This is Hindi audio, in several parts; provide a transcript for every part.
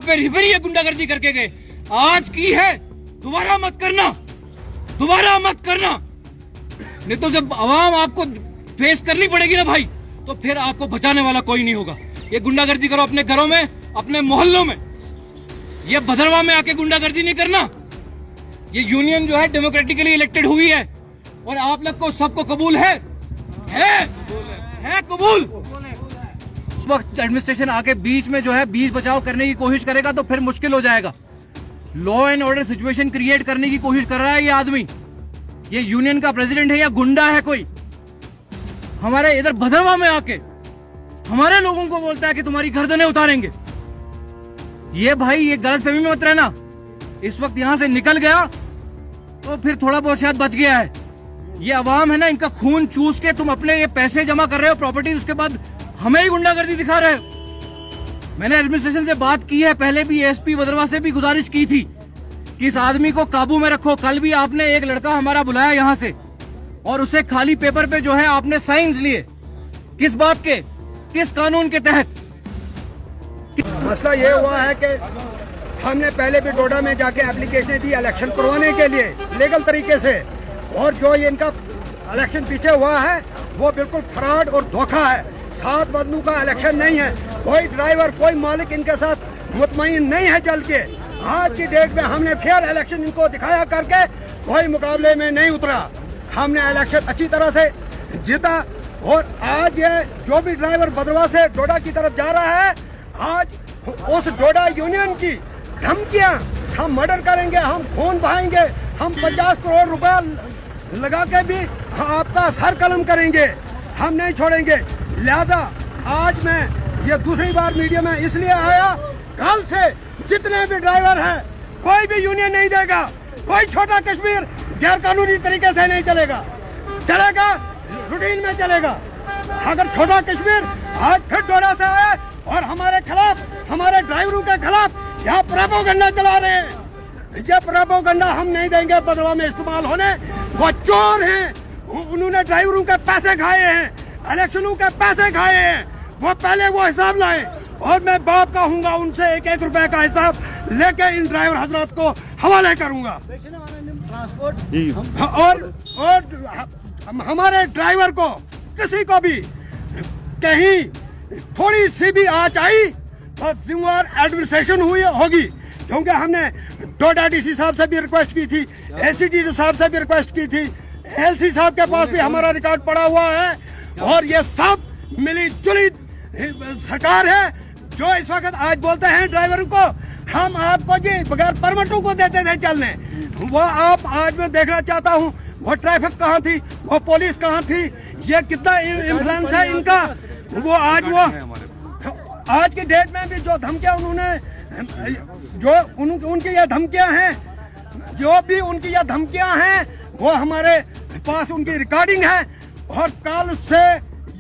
फिर ये गुंडागर्दी करके गए, आज की है, दोबारा मत करना, दोबारा मत करना। नहीं तो जब आवाम आपको फेस करनी पड़ेगी ना भाई, तो फिर आपको बचाने वाला कोई नहीं होगा। ये गुंडागर्दी करो अपने घरों में, अपने मोहल्लों में, ये भदरवा में आके गुंडागर्दी नहीं करना। ये यूनियन जो है डेमोक्रेटिकली इलेक्टेड हुई है और आप लोग को सबको कबूल है कबूल। वक्त एडमिनिस्ट्रेशन आके बीच में जो है बीच बचाव करने की कोशिश करेगा तो फिर मुश्किल हो जाएगा। Law and order situation create करने की कोशिश कर रहा है ये आदमी। ये यूनियन का प्रेसिडेंट है या गुंडा है कोई? हमारे इधर भदरवा में आके हमारे लोगों को बोलता है कि तुम्हारी गर्दनें उतारेंगे। ये भाई ये गलतफहमी में मत रहना। इस वक्त यहां से निकल गया तो फिर थोड़ा बहुत शायद बच गया है। ये अवाम है ना, इनका खून चूस के तुम अपने ये पैसे जमा कर रहे हो प्रॉपर्टी, उसके बाद हमें ही गुंडागर्दी दिखा रहे हो। मैंने एडमिनिस्ट्रेशन से बात की है, पहले भी एसपी भदरवा से भी गुजारिश की थी कि इस आदमी को काबू में रखो। कल भी आपने एक लड़का हमारा बुलाया यहां से और उसे खाली पेपर पे जो है आपने साइंस लिए। किस बात के, किस कानून के तहत? मसला ये हुआ है कि हमने पहले भी डोडा में जाके एप्लीकेशन दी इलेक्शन करवाने के लिए लीगल तरीके से, और जो ये इनका इलेक्शन पीछे हुआ है वो बिल्कुल फ्रॉड और धोखा है। 7 बदलू का इलेक्शन नहीं है। कोई ड्राइवर, कोई मालिक इनके साथ मुतमईन नहीं है चल के। आज की डेट में हमने फेयर इलेक्शन इनको दिखाया करके कोई मुकाबले में नहीं उतरा। हमने इलेक्शन अच्छी तरह से जीता और आज ये जो भी ड्राइवर भदरवा से डोडा की तरफ जा रहा है, आज उस डोडा यूनियन की धमकियां, हम मर्डर करेंगे, हम खून बहाएंगे, हम 50 करोड़ रुपया लगा के भी आपका सर कलम करेंगे, हम नहीं छोड़ेंगे। लिहाजा आज मैं ये दूसरी बार मीडिया में इसलिए आया, कल से जितने भी ड्राइवर हैं कोई भी यूनियन नहीं देगा। कोई छोटा कश्मीर गैर कानूनी तरीके से नहीं चलेगा, चलेगा रूटीन में चलेगा। अगर छोटा कश्मीर आज फिर डोडा से आए और हमारे खिलाफ, हमारे ड्राइवरों के खिलाफ यहाँ प्रोपेगेंडा चला रहे हैं, ये प्रोपेगेंडा हम नहीं देंगे भदरवा में इस्तेमाल होने। वो चोर हैं, उन्होंने ड्राइवरों के पैसे खाए हैं, इलेक्शनों के पैसे खाए हैं। वो पहले वो हिसाब लाए और मैं बाप का हूँगा, उनसे 1-1 रुपए का हिसाब लेके इन ड्राइवर हजरात को हवाले करूंगा। और हमारे ड्राइवर को किसी को भी कहीं थोड़ी सी भी आँच आई तो जिम्मेदार एडमिनिस्ट्रेशन हुई होगी। क्योंकि हमने डोडा डीसी साहब से भी रिक्वेस्ट की थी, एसीडी साहब से भी रिक्वेस्ट की थी, एलसी साहब के पास भी हमारा रिकॉर्ड पड़ा हुआ है। और ये सब मिली जुली सरकार है जो इस वक्त आज बोलते हैं ड्राइवरों को हम आपको जी बगैर परमिटों को देते थे चलने। वो आप आज मैं देखना चाहता हूँ वो ट्रैफिक कहाँ थी, वो पुलिस कहाँ थी, ये कितना इन्फ्लुएंस है इनका। वो आज की डेट में भी जो धमकियां उन्होंने, जो उनकी ये धमकियां हैं, जो भी उनकी ये धमकियां हैं वो हमारे पास उनकी रिकॉर्डिंग है। और कल से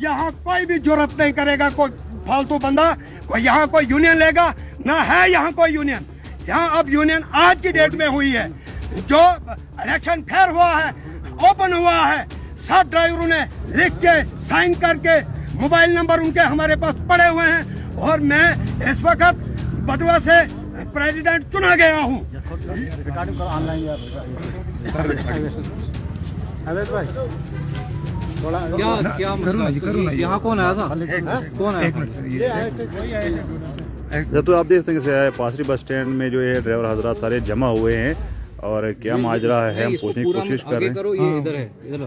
यहाँ कोई भी जरूरत नहीं करेगा कोई फालतू बंदा, कोई यहाँ कोई यूनियन लेगा ना है यहाँ कोई यूनियन। यहाँ अब यूनियन आज की डेट में हुई है। जो इलेक्शन फेयर हुआ है, ओपन हुआ है, सब ड्राइवरों ने लिख के साइन करके मोबाइल नंबर उनके हमारे पास पड़े हुए हैं। और मैं इस वक्त भदरवा से प्रेसिडेंट चुना गया हूँ। क्या मसला? यहाँ कौन आया था? कौन आया? तो आप देख सकते हैं पासरी बस स्टैंड में जो है ड्राइवर हजरात सारे जमा हुए हैं और क्या माजरा है हम पूछने की कोशिश कर रहे हैं। ये इधर है, इधर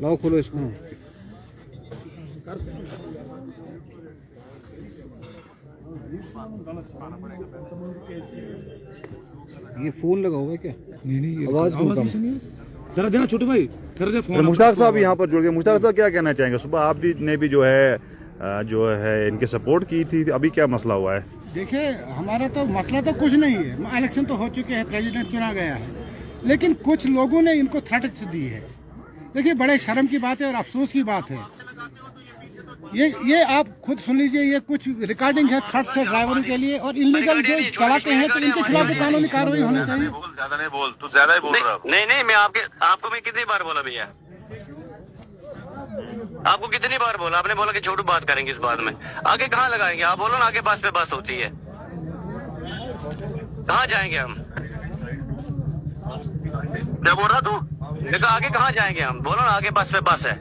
लाओ, खोलो इसको। ये फोन लगा होगा क्या? नहीं, आवाज नहीं है। जरा देना छोटे भाई, जरा दे फोन। मुश्ताक साहब यहाँ पर जुड़ गए। मुश्ताक साहब क्या कहना चाहेंगे? सुबह आप भी ने भी जो है इनके सपोर्ट की थी, अभी क्या मसला हुआ है? देखिए हमारा तो मसला तो कुछ नहीं है, इलेक्शन तो हो चुके हैं, प्रेसिडेंट चुना गया है, लेकिन कुछ लोगों ने इनको थ्रेट्स दी है। देखिए बड़े शर्म की बात है और अफसोस की बात है। ये आप खुद सुन लीजिए, ये कुछ रिकॉर्डिंग है थ्रेट्स है ड्राइवरों के लिए, और इलीगल जो चलाते हैं तो इनके खिलाफ कानूनी कार्रवाई होनी चाहिए। ज्यादा नहीं बोल, तू ज्यादा ही बोल रहा है। नहीं मैं आपको मैं कितनी बार बोला भैया, आपको कितनी बार बोला? आपने बोला कि छोटू बात करेंगे इस बात में, आगे कहाँ लगाएंगे आप? बोलो ना, आगे पास पे बस होती है। कहाँ जाएंगे हम? क्या बोल रहा तू? देखो आगे कहाँ जाएंगे हम? बोलो ना, आगे बस पे बस है।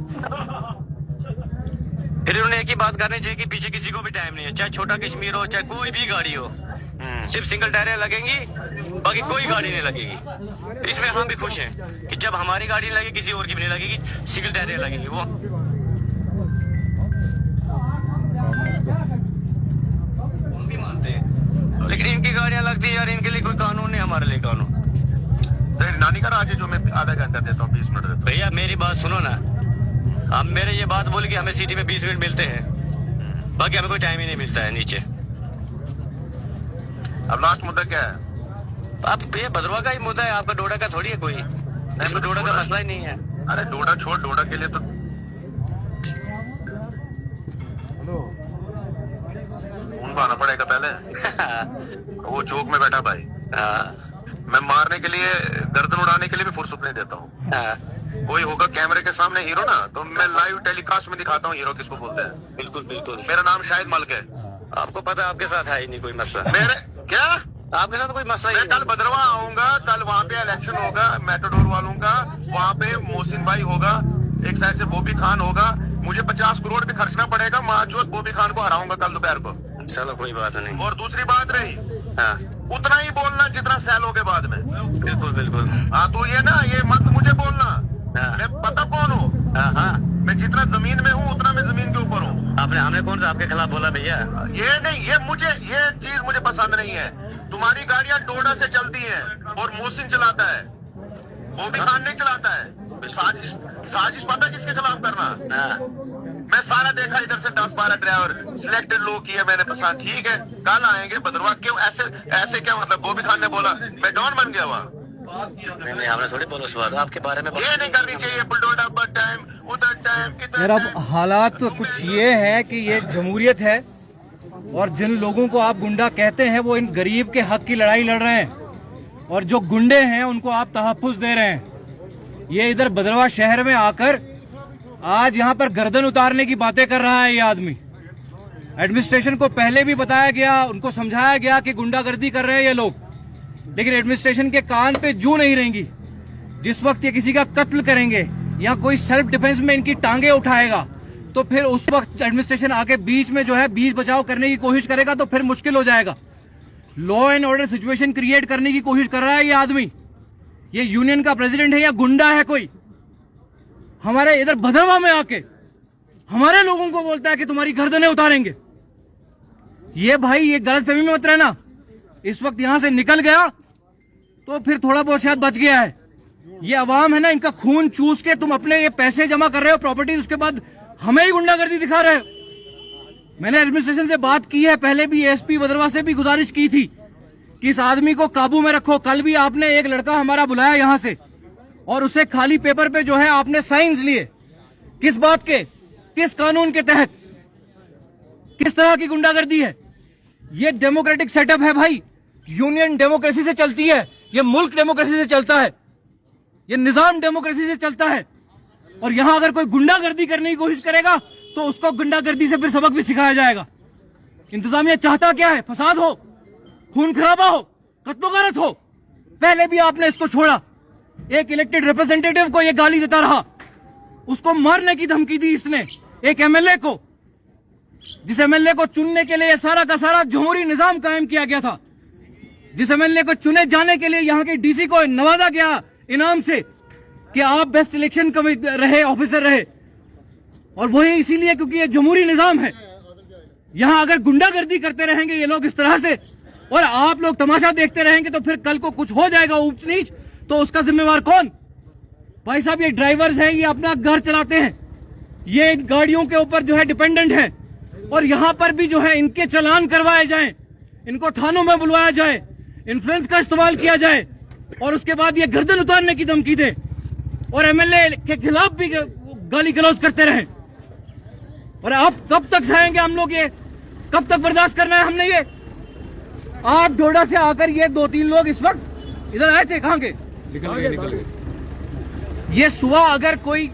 फिर उन्होंने एक ही बात करनी चाहिए कि पीछे किसी को भी टाइम नहीं है, चाहे छोटा कश्मीर हो चाहे कोई भी गाड़ी हो, सिर्फ सिंगल टायरें लगेंगी, बाकी कोई गाड़ी नहीं लगेगी। इसमें हम भी खुश हैं कि जब हमारी गाड़ी नहीं लगेगी किसी और की भी नहीं लगेगी, सिंगल टायरें लगेंगी। वो हम भी मानते हैं, लेकिन इनकी गाड़ियां लगती है यार, इनके लिए कोई कानून नहीं, हमारे लिए कानून। नानी का राज है जो मैं आधा घंटा देता हूँ, 20 मिनट देता हूँ। भैया मेरी बात सुनो ना, अब मेरे ये बात बोली कि हमें सिटी में 20 मिनट मिलते हैं, बाकी हमें कोई टाइम ही नहीं मिलता है नीचे। अब लास्ट मुद्दा क्या है? अब ये भद्रवा का ही मुद्दा है, आपका डोडा का थोड़ी है कोई, इसमें डोडा का मसला ही नहीं है। अरे डोडा छोड़, डोडा के लिए तो खून बहाना पड़ेगा पहले। वो चौक में बैठा भाई, मैं मारने के लिए, गर्दन उड़ाने के लिए भी फुर्सत नहीं देता हूँ। कोई होगा कैमरे के सामने हीरो ना, तो मैं लाइव टेलीकास्ट में दिखाता हूँ हीरो किसको बोलते हैं। बिल्कुल बिल्कुल, मेरा नाम शाहिद मलिक है। आपको पता है आपके साथ है ही नहीं कोई मसला। मेरे क्या आपके साथ कोई मसला ही नहीं। कल भद्रवा आऊंगा, कल वहाँ पे इलेक्शन होगा, मेटाडोर वालों का, वहाँ पे मोहसिन भाई होगा, एक साइड से बॉबी खान होगा, मुझे 50 करोड़ भी खर्चना पड़ेगा, माजूद बॉबी खान को हराऊंगा कल दोपहर को। चलो कोई बात नहीं। और दूसरी बात रही, हाँ, उतना ही बोलना जितना सैलो के बाद में। बिल्कुल बिल्कुल। हाँ तो ये ना, ये मत मुझे बोलना, हाँ। मैं पता कौन हूँ। हाँ हाँ, मैं जितना जमीन में हूँ उतना मैं जमीन के ऊपर हूँ। आपने हमने कौन सा आपके खिलाफ बोला भैया? ये नहीं, ये चीज मुझे पसंद नहीं है। तुम्हारी गाड़ियाँ डोडा से चलती हैं और मोहसिन चलाता है, बॉबी खान नहीं चलाता है। साजिश पता किसके खिलाफ करना। हाँ। मैं सारा देखा, इधर से 10-12 ड्राइवर सिलेक्टेड लोग किए मैंने पसंद। ठीक है, कल आएंगे भद्रवा। क्यों ऐसे क्या मतलब? बॉबी खान ने बोला मैं डॉन बन गया वहाँ। नहीं, हमने थोड़ी बोला उस बात आपके बारे में। ये नहीं करनी चाहिए, बुलडोडा पर टाइम, उधर टाइम, इधर। यार अब हालात तो कुछ ये है कि ये जमहूरियत है, और जिन लोगों को आप गुंडा कहते हैं वो इन गरीब के हक की लड़ाई लड़ रहे हैं, और जो गुंडे हैं उनको आप तहफ्फुज दे रहे हैं। ये इधर भद्रवा शहर में आकर आज यहाँ पर गर्दन उतारने की बातें कर रहा है ये आदमी। एडमिनिस्ट्रेशन को पहले भी बताया गया, उनको समझाया गया कि गुंडागर्दी कर रहे हैं ये लोग, लेकिन एडमिनिस्ट्रेशन के कान पे जू नहीं रहेंगी। जिस वक्त ये किसी का कत्ल करेंगे या कोई सेल्फ डिफेंस में इनकी टांगे उठाएगा, तो फिर उस वक्त एडमिनिस्ट्रेशन आके बीच में जो है बीच बचाव करने की कोशिश करेगा, तो फिर मुश्किल हो जाएगा। Law and order situation create करने की कोशिश कर रहा है ये आदमी। ये यूनियन का प्रेसिडेंट है या गुंडा है कोई? हमारे इधर भद्रवा में आके हमारे लोगों को बोलता है कि तुम्हारी गर्दनें उतारेंगे। ये भाई, ये गलतफहमी में मत रहना। इस वक्त यहां से निकल गया तो फिर थोड़ा बहुत शायद बच गया है। ये अवाम है ना, इनका खून चूस के तुम अपने ये पैसे जमा कर रहे हो, प्रॉपर्टी, उसके बाद हमें ही गुंडागर्दी दिखा रहे हो। मैंने एडमिनिस्ट्रेशन से बात की है, पहले भी एसपी भद्रवा से भी गुजारिश की थी कि इस आदमी को काबू में रखो। कल भी आपने एक लड़का हमारा बुलाया यहां से, और उसे खाली पेपर पे जो है आपने साइंस लिए। किस बात के, किस कानून के तहत, किस तरह की गुंडागर्दी है? ये डेमोक्रेटिक सेटअप है भाई, यूनियन डेमोक्रेसी से चलती है, ये मुल्क डेमोक्रेसी से चलता है, ये निजाम डेमोक्रेसी से चलता है। और यहां अगर कोई गुंडागर्दी करने की कोशिश करेगा तो उसको गुंडागर्दी से फिर सबक भी सिखाया जाएगा। इंतजामिया चाहता क्या है? फसाद हो, खून खराबा हो, कत्लोगारत हो। पहले भी आपने इसको छोड़ा, एक इलेक्टेड रिप्रेजेंटेटिव को ये गाली देता रहा, उसको मारने की धमकी दी इसने, एक एमएलए को, जिस एमएलए को चुनने के लिए सारा का सारा जमहूरी निजाम कायम किया गया था, जिस एमएलए को चुने जाने के लिए यहाँ के डीसी को नवाजा गया इनाम से कि आप बेस्ट इलेक्शन रहे, ऑफिसर रहे, और वही इसीलिए क्योंकि ये जमहूरी निजाम है। यहाँ अगर गुंडागर्दी करते रहेंगे ये लोग इस तरह से, और आप लोग तमाशा देखते रहेंगे, तो फिर कल को कुछ हो जाएगा ऊंच नीच, तो उसका जिम्मेवार कौन? भाई साहब, ये ड्राइवर्स हैं, ये अपना घर चलाते हैं, ये गाड़ियों के ऊपर जो है डिपेंडेंट है, और यहाँ पर भी जो है इनके चालान करवाए जाएं, इनको थानों में बुलवाया जाए, इन्फ्लुएंस का इस्तेमाल किया जाए, और उसके बाद ये गर्दन उतारने की धमकी दे, और एमएलए के खिलाफ भी गाली गलौज करते रहें। और अब कब तक सहेंगे हम लोग? ये कब तक बर्दाश्त करना है हमने? ये आप डोडा से आकर ये 2-3 लोग इस वक्त इधर आए थे, कहाँ के? निकल गए। ये सुबह अगर कोई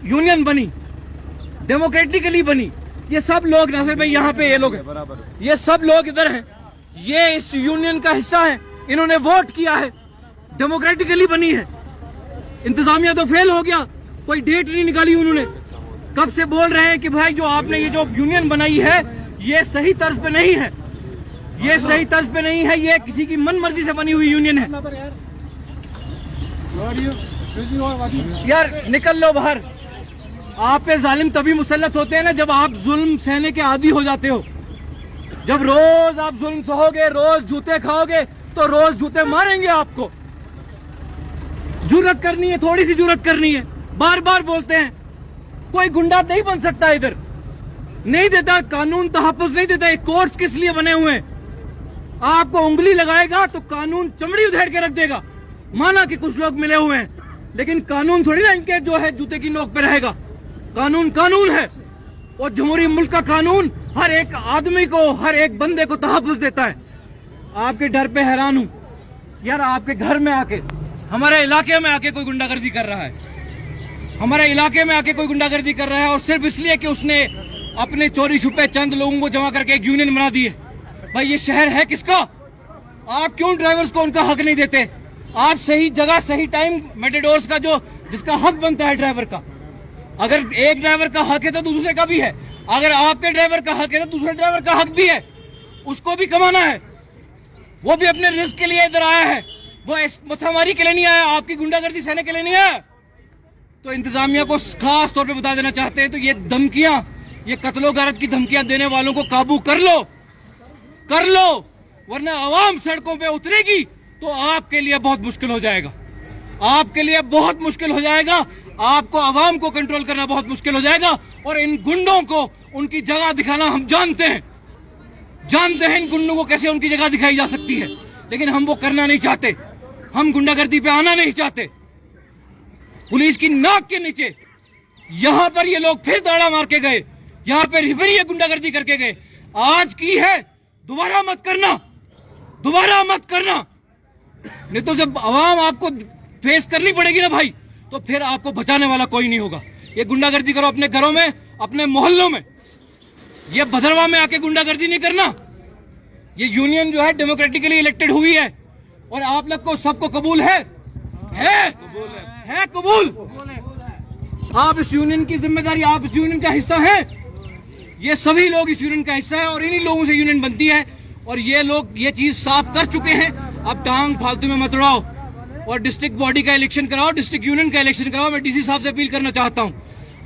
यूनियन बनी, डेमोक्रेटिकली बनी, ये सब लोग, नासिर भाई यहाँ पे ये लोग हैं, ये सब लोग इधर हैं, ये इस यूनियन का हिस्सा है, इन्होंने वोट किया है, डेमोक्रेटिकली बनी है। इंतजामिया तो फेल हो गया, कोई डेट नहीं निकाली उन्होंने। कब से बोल रहे हैं कि भाई जो आपने ये जो यूनियन बनाई है ये सही तर्ज पे नहीं है, ये सही तर्ज पे नहीं है, ये किसी की मन मर्जी से बनी हुई यूनियन है। यार निकल लो बाहर। आप पे जालिम तभी मुसल्लत होते हैं ना जब आप जुल्म सहने के आदी हो जाते हो। जब रोज आप जुल्म सहोगे, रोज जूते खाओगे, तो रोज जूते मारेंगे आपको। जुर्रत करनी है, थोड़ी सी जुर्रत करनी है। बार बार बोलते हैं कोई गुंडा नहीं बन सकता, इधर नहीं देता कानून, तहफ्फुज़ नहीं देता। ये कोर्ट्स किस लिए बने हुए हैं? आपको उंगली लगाएगा तो कानून चमड़ी उधेड़ के रख देगा। माना कि कुछ लोग मिले हुए हैं, लेकिन कानून थोड़ी ना इनके जो है जूते की नोक पे रहेगा। कानून कानून है, और जमहूरी मुल्क का कानून हर एक आदमी को, हर एक बंदे को तहफ्फुज़ देता है। आपके डर पे हैरान हूं यार। आपके घर में आके, हमारे इलाके में आके कोई गुंडागर्दी कर रहा है, हमारे इलाके में आके कोई गुंडागर्दी कर रहा है, और सिर्फ इसलिए कि उसने अपने चोरी छुपे चंद लोगों को जमा करके एक यूनियन बना दी है। भाई ये शहर है किसका? आप क्यों ड्राइवर्स को उनका हक नहीं देते? आप सही जगह सही टाइम मेटाडोर्स का जो जिसका हक बनता है ड्राइवर का, अगर एक ड्राइवर का हक है तो दूसरे का भी है। अगर आपके ड्राइवर का हक है तो दूसरे ड्राइवर का हक भी है, उसको भी कमाना है। वो भी अपने रिस्क के लिए इधर आया है, वो मथामारी के लिए नहीं आया, आपकी गुंडागर्दी सहने के लिए नहीं आया। तो इंतजामिया को खास तौर पे बता देना चाहते हैं, तो ये धमकियां, ये कत्लो गारत की धमकियां देने वालों को काबू कर लो, वरना आवाम सड़कों पे उतरेगी तो आपके लिए बहुत मुश्किल हो जाएगा। आपके लिए बहुत मुश्किल हो जाएगा। आपको आवाम को कंट्रोल करना बहुत मुश्किल हो जाएगा। और इन गुंडों को उनकी जगह दिखाना हम जानते हैं इन गुंडों को कैसे उनकी जगह दिखाई जा सकती है, लेकिन हम वो करना नहीं चाहते। हम गुंडागर्दी पे आना नहीं चाहते। पुलिस की नाक के नीचे यहां पर ये लोग फिर दाड़ा मार के गए, यहां पर फिर ये गुंडागर्दी करके गए। आज की है, दोबारा मत करना, नहीं तो जब आवाम आपको फेस करनी पड़ेगी ना भाई, तो फिर आपको बचाने वाला कोई नहीं होगा। ये गुंडागर्दी करो अपने घरों में, अपने मोहल्लों में, ये भदरवा में आके गुंडागर्दी नहीं करना। ये यूनियन जो है डेमोक्रेटिकली इलेक्टेड हुई है, और आप लोग को सबको कबूल है कबूल। आप इस यूनियन की जिम्मेदारी, आप इस यूनियन का हिस्सा हैं। ये सभी लोग इस यूनियन का हिस्सा है, और इन्हीं लोगों से यूनियन बनती है। और ये लोग ये चीज साफ कर चुके हैं। अब टांग फालतू में मत उड़ाओ, और डिस्ट्रिक्ट बॉडी का इलेक्शन कराओ, डिस्ट्रिक्ट यूनियन का इलेक्शन कराओ। मैं डीसी साहब से अपील करना चाहता हूं,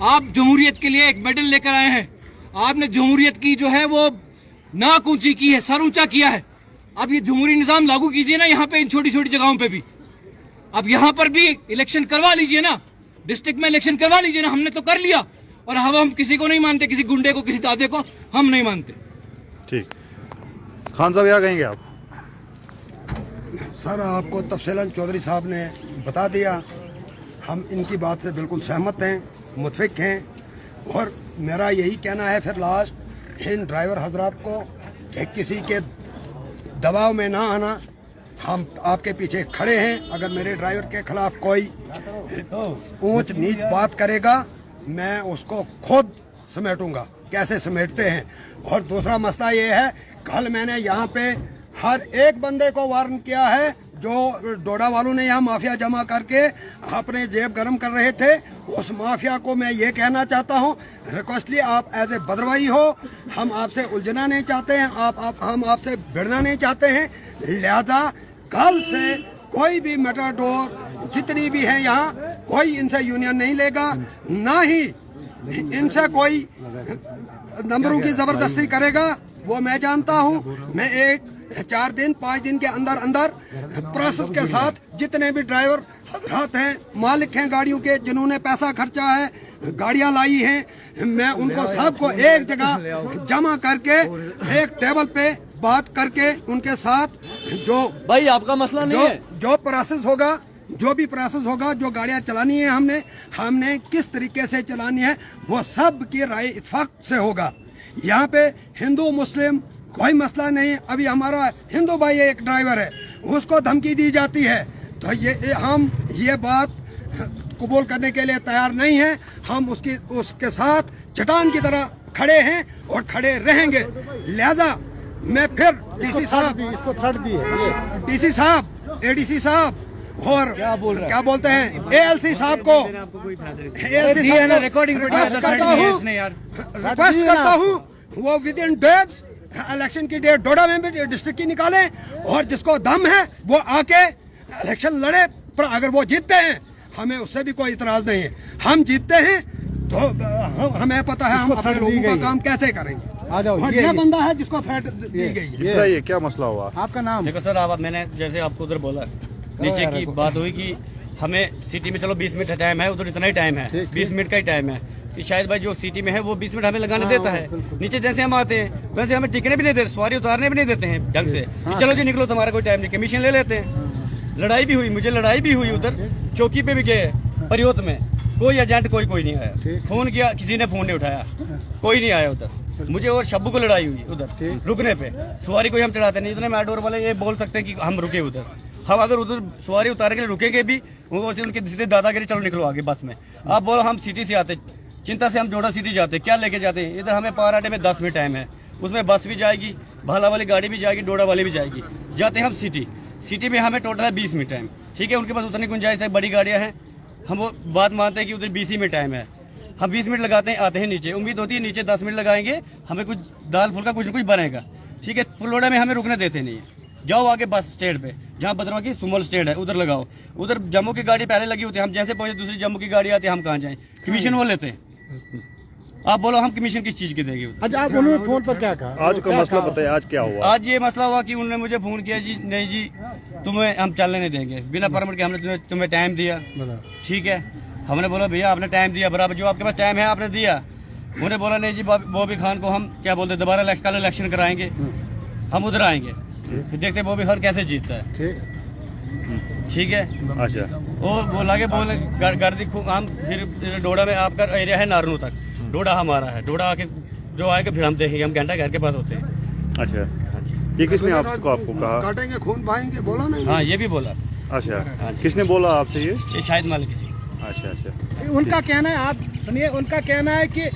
आप जमहूरियत के लिए एक मेडल लेकर आए हैं। आपने जमहूरियत की जो है वो नाक ऊंची की है, सर ऊंचा किया है। अब ये जमहूरी निजाम लागू कीजिए ना यहाँ पे, इन छोटी छोटी जगहों पे भी। अब यहाँ पर भी इलेक्शन करवा लीजिए ना, डिस्ट्रिक्ट में इलेक्शन करवा लीजिए ना। हमने तो कर लिया, और अब हम किसी को नहीं मानते, किसी गुंडे को, किसी दादे को हम नहीं मानते। ठीक, खान साहब क्या कहेंगे आप? सर आपको तफसीलन चौधरी साहब ने बता दिया। हम इनकी बात से बिल्कुल सहमत हैं, मुतफिक हैं। और मेरा यही कहना है फिर लास्ट इन ड्राइवर हजरात को कि किसी के दबाव में ना आना। हम आपके पीछे खड़े हैं। अगर मेरे ड्राइवर के खिलाफ कोई ऊंच नीच बात करेगा, मैं उसको खुद समेटूंगा। कैसे समेटते हैं। और दूसरा मसला ये है, कल मैंने यहाँ पे हर एक बंदे को वार्न किया है जो डोडा वालों ने यहाँ माफिया जमा करके अपने जेब गर्म कर रहे थे। उस माफिया को मैं ये कहना चाहता हूँ, रिक्वेस्टली आप एज ए बदरवाई हो, हम आपसे उलझना नहीं चाहते हैं, हम आपसे भिड़ना नहीं चाहते हैं। लिहाजा कल से कोई भी मेटाडोर जितनी भी है यहाँ, कोई इनसे यूनियन नहीं लेगा, ना ही इनसे कोई नंबरों की जबरदस्ती करेगा। वो मैं जानता हूँ। मैं 4 दिन 5 दिन के अंदर अंदर प्रोसेस के साथ जितने भी ड्राइवर हजरात हैं, मालिक हैं गाड़ियों के, जिन्होंने पैसा खर्चा है, गाड़ियां लाई हैं, मैं उनको सबको एक जगह जमा करके एक टेबल पे बात करके उनके साथ जो भाई आपका मसला नहीं है, जो प्रोसेस होगा, जो भी प्रोसेस होगा, जो गाड़ियां चलानी है हमने किस तरीके से चलानी है, वो सब की राय इत्तेफाक से होगा। यहाँ पे हिंदू मुस्लिम कोई मसला नहीं। अभी हमारा हिंदू भाई एक ड्राइवर है, उसको धमकी दी जाती है, तो हम ये बात कबूल करने के लिए तैयार नहीं है। हम उसके साथ चट्टान की तरह खड़े हैं और खड़े रहेंगे। लिहाजा मैं फिर डीसी साहब, इसको थर्ड दी है ये। डीसी साहब, एडीसी साहब और क्या बोलते हैं एएलसी साहब को, एएलसी साहब को रिकॉर्डिंग रिक्वेस्ट करता हूँ वो विद इन डेज इलेक्शन की डेट डोडा में भी डिस्ट्रिक्ट की निकाले और जिसको दम है वो आके इलेक्शन लड़े। पर अगर वो जीतते हैं हमें उससे भी कोई इतराज नहीं है, हम जीतते हैं तो हमें पता है हम अपने लोगों का काम कैसे करेंगे। आ जाओ, और ये बंदा है जिसको थ्रेट दी गई है। ये क्या मसला हुआ? आपका नाम? देखो सर, आप मैंने जैसे आपको उधर बोला नीचे की बात हुई कि हमें सिटी में चलो 20 मिनट टाइम है, उधर इतना ही टाइम है, 20 मिनट का ही टाइम है कि शायद भाई जो सिटी में है वो 20 मिनट हमें लगाने देता है। नीचे जैसे हम आते हैं वैसे हमें टिकने भी नहीं देते, सवारी उतारने भी नहीं देते हैं ढंग से। चलो जी निकलो, तुम्हारा कोई टाइम नहीं, कमीशन ले लेते हैं। लड़ाई भी हुई, मुझे लड़ाई भी हुई उधर चौकी पे भी गए परियोत में, कोई एजेंट कोई नहीं आया। फोन किया, किसी ने फोन नहीं उठाया, कोई नहीं आया उधर। मुझे और शब्बू को लड़ाई हुई उधर रुकने पे, सवारी कोई हम चढ़ाते नहीं। इतने मैडोर वाले ये बोल सकते हैं कि हम रुके उधर, हम अगर उधर सवारी उतारने के लिए रुकेंगे भी वो उनके सीधे दादागिरी, चलो निकलो आगे बस में। आप बोलो हम सिटी से आते, चिंता से हम डोडा सिटी जाते, क्या लेके जाते हैं? इधर हमें पाराटे में 10 मिनट टाइम है, उसमें बस भी जाएगी, भाला वाली गाड़ी भी जाएगी, डोडा वाली भी जाएगी। जाते हैं हम सिटी में हमें टोटल है 20 मिनट टाइम, ठीक है। उनके पास उतनी गुंजाइश है, बड़ी गाड़ियां हैं, हम वो बात मानते हैं कि उधर 20 मिनट टाइम है। हम 20 मिनट लगाते हैं, आते हैं नीचे, उम्मीद होती है नीचे 10 मिनट लगाएंगे हमें कुछ दाल फुल्का कुछ न कुछ बनेगा, ठीक है। पुलोड़ा में हमें रुकने देते नहीं, जाओ आगे बस स्टैंड पे, जहाँ भद्रवा की सुमल स्टैंड है उधर लगाओ। उधर जम्मू की गाड़ी पहले लगी होती है, हम जैसे पहुंचे दूसरी जम्मू की गाड़ी आती है, हम कहाँ जाएं? कमीशन वो लेते हैं। आप बोलो हम कमीशन किस चीज की देंगे? अच्छा, आप उन्होंने फोन पर क्या कहा? आज का मसला बताइए, आज क्या हुआ? आज ये मसला हुआ कि उन्होंने मुझे फोन किया, जी नहीं जी तुम्हें हम चलने नहीं देंगे बिना परमिट के, हमने तुम्हें टाइम दिया, ठीक है। हमने बोला भैया आपने टाइम दिया बराबर, जो आपके पास टाइम है आपने दिया। उन्होंने बोला नहीं जी बॉबी खान को हम क्या बोलते दोबारा कल इलेक्शन कराएंगे, हम उधर आएंगे, फिर देखते बॉबी खान कैसे जीतता है, ठीक है। अच्छा, वो लागे बोले गर्दी हम फिर डोडा में आपका एरिया है नारनू तक, डोडा हमारा है, डोडा आके जो आएगा फिर हम देखेंगे, हम घंटा घर के पास होते हैं। अच्छा, ये किसने आपको कहा? काटेंगे खून बहाएंगे बोला नहीं? हाँ ये भी बोला। अच्छा, किसने बोला आपसे ये शायद मालिक जी। अच्छा, उनका कहना है, आप सुनिए, उनका कहना है कि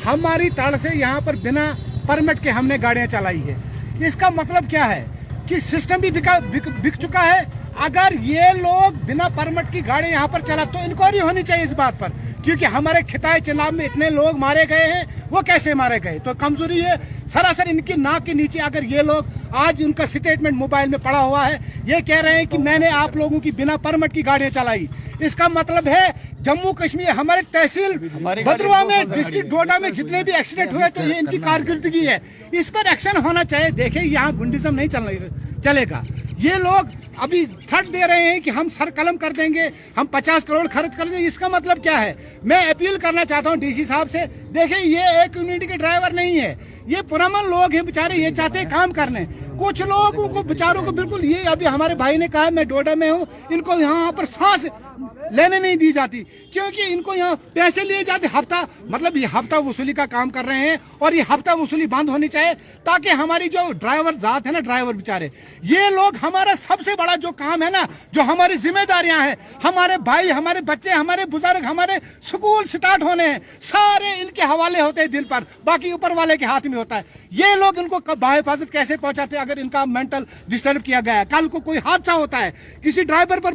हमारी तड़ से यहाँ पर बिना परमिट के हमने गाड़ियाँ चलाई है। इसका मतलब क्या है कि सिस्टम भी बिक चुका है। अगर ये लोग बिना परमिट की गाड़ी यहाँ पर चला तो इंक्वायरी होनी चाहिए इस बात पर, क्योंकि हमारे खिताई चुनाव में इतने लोग मारे गए हैं, वो कैसे मारे गए? तो कमजोरी है सरासर इनकी नाक के नीचे। अगर ये लोग आज उनका स्टेटमेंट मोबाइल में पड़ा हुआ है, ये कह रहे हैं कि मैंने आप लोगों की बिना परमिट की गाड़ियां चलाई, इसका मतलब है जम्मू कश्मीर हमारे तहसील भद्रवा में, डिस्ट्रिक्ट डोडा में जितने भी एक्सीडेंट हुए तो ये इनकी कारकर्दगी है, इस पर एक्शन होना चाहिए। देखें यहाँ गुंडिज्म नहीं चलेगा। ये लोग अभी थ्रेट दे रहे हैं कि हम सर कलम कर देंगे, हम 50 करोड़ खर्च कर देंगे। इसका मतलब क्या है? मैं अपील करना चाहता हूं डीसी साहब से, देखें ये एक यूनिटी के ड्राइवर नहीं है, ये पुरमन लोग हैं बेचारे, ये चाहते हैं काम करने। कुछ लोगों को बेचारों को बिल्कुल, ये अभी हमारे भाई ने कहा मैं डोडा में हूँ, इनको यहाँ पर सांस लेने नहीं दी जाती क्योंकि इनको यहाँ पैसे लिए जाते हफ्ता, मतलब ये हफ्ता वसूली का काम कर रहे हैं और ये हफ्ता वसूली बंद होनी चाहिए ताकि हमारी जो ड्राइवर जात है ना, ड्राइवर बेचारे, ये लोग हमारा सबसे बड़ा जो काम है ना, जो हमारी जिम्मेदारियां हैं, हमारे भाई, हमारे बच्चे, हमारे बुजुर्ग, हमारे स्कूल स्टार्ट होने हैं, सारे इनके हवाले होते हैं दिल पर, बाकी ऊपर वाले के हाथ में होता है। ये लोग इनको बाहिफाजत कैसे पहुंचाते हैं अगर इनका मेंटल डिस्टर्ब किया गया है? कल को कोई हादसा होता है, किसी ड्राइवर पर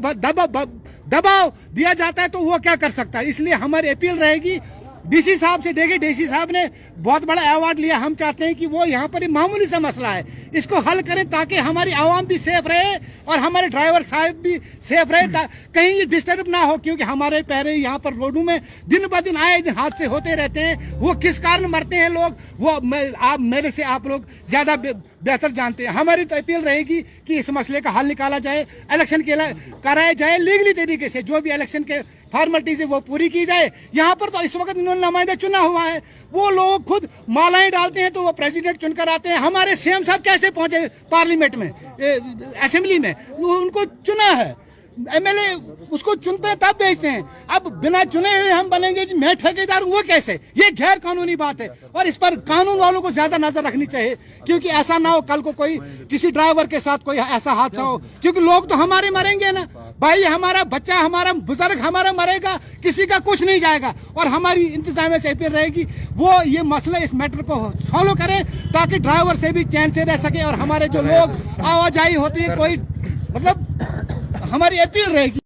दबाव दिया जाता है तो वो क्या कर सकता है? इसलिए हमारी अपील रहेगी डीसी साहब से। देखिए डीसी साहब ने बहुत बड़ा अवार्ड लिया, हम चाहते हैं कि वो यहाँ पर मामूली सा मसला है, इसको हल करें ताकि हमारी आवाम भी सेफ रहे और हमारे ड्राइवर साहब भी सेफ रहे, कहीं ये डिस्टर्ब ना हो, क्योंकि हमारे पैरे यहाँ पर रोडों में दिन ब दिन आए दिन हादसे होते रहते हैं। वो किस कारण मरते हैं लोग, वो मेरे से आप लोग ज्यादा बेहतर जानते हैं। हमारी तो अपील रहेगी कि इस मसले का हल निकाला जाए, इलेक्शन कराया जाए लीगली तरीके से, जो भी इलेक्शन के फॉर्मेलिटीज है वो पूरी की जाए। यहाँ पर तो इस वक्त इन्होंने नुमाइंदा चुना हुआ है, वो लोग खुद मालाएं डालते हैं तो वो प्रेसिडेंट चुनकर आते हैं। हमारे सीएम साहब कैसे पहुंचे पार्लियामेंट में, असेंबली में? उनको चुना है, एमएलए उसको चुनते हैं तब भेजते हैं। अब बिना चुने हुए हम बनेंगे जी मैं ठेकेदार, वो कैसे? ये गैर कानूनी बात है और इस पर कानून वालों को ज्यादा नजर रखनी चाहिए, क्योंकि ऐसा ना हो कल को कोई किसी ड्राइवर के साथ कोई ऐसा हादसा हो, क्योंकि लोग तो हमारे मरेंगे ना भाई, हमारा बच्चा, हमारा बुजुर्ग हमारा मरेगा, किसी का कुछ नहीं जाएगा। और हमारी इंतजामिया से अपील रहेगी वो ये मसला, इस मैटर को सॉल्व करें ताकि ड्राइवर से भी चैन से रह सके और हमारे जो लोग आवाजाही होती है कोई, मतलब हमारी अपील रहेगी।